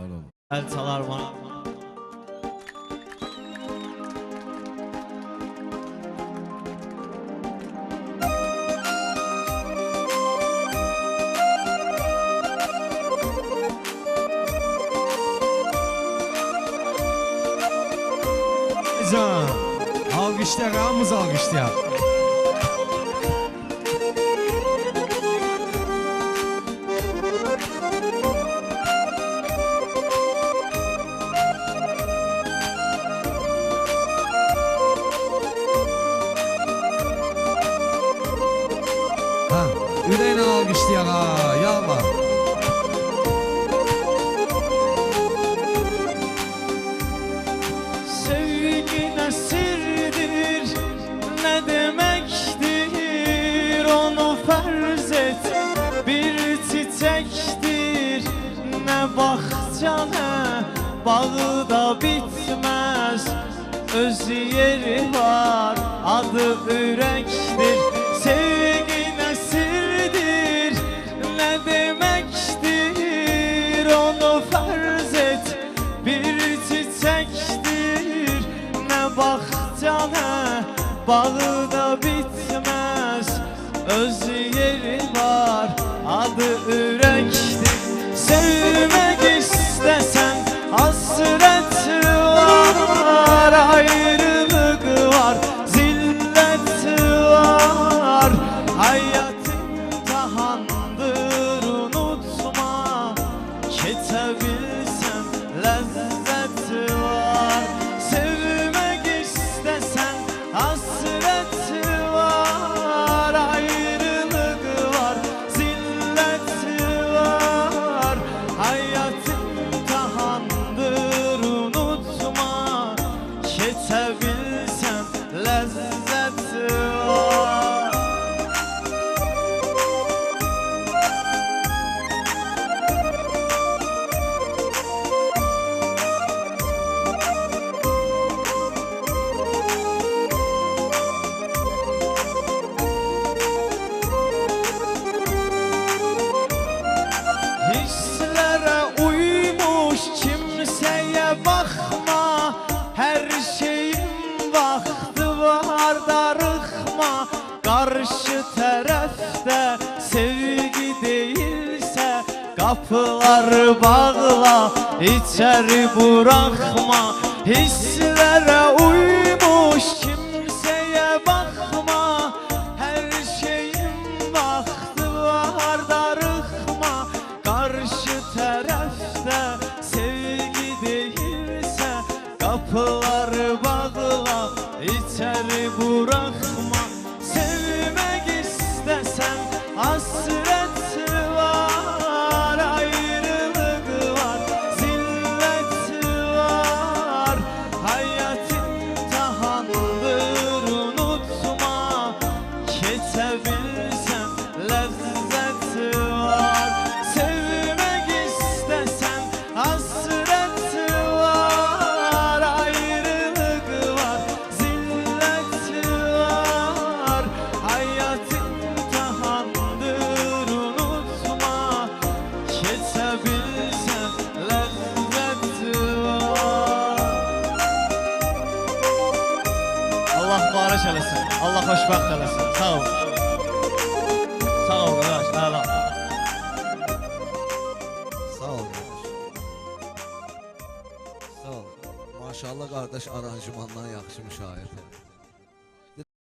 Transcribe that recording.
var olun. El çalar bana. Can, alkışlayak, hamımız alkışlayak. Ha, ürəklə alkışlayak ha, yalma. Sevgi nesirdir, ne demektir, onu farz et. Bir çiçektir, ne bahçe ne bağı da bitmez. Öz yeri var, adı yürektir. Sevgi nesirdir, ne demektir, onu farz et. Bir çiçektir, ne bahçe ne bağı da bitmez. Öz yeri var, adı yürektir. Sevmek istesen hasret var, ayrılık var, zillet var. Hayat imtihandır, unutma, ketebilsen lezzet var. Sevmek istesen hasret var, ayrılık var, zillet var. Hayat imtihandır, unutma, ketebilsen lezzet var. Hislere uymuş kimseye bakma, her şeyin vakti var, darıkma. Karşı tarafta sevgi değilse kapıları bağla, içeri bırakma. Hislere uymuş kimseye bakma, her şeyin vakti var, darıkma. Karşı tarafta sevgi değilse kapıları bağla, içeri bırakma. Sevmek istesen hasret var, ayrılık var, zillet var. Hayat imtihandır, unutma, ketebilsen lezzet var. Sevmek istesen hasret var, ayrılık var, zillet var. Hayat imtihandır, unutma, ketebilsen lezzet var. Allah barış eləsin, Allah xoşbəxt eləsin. Sağ ol. Sağ ol qardaş, əla. Sağ ol kardeş. Sağ ol. Maşallah kardeş aranjmandan yaxşı müşahidə.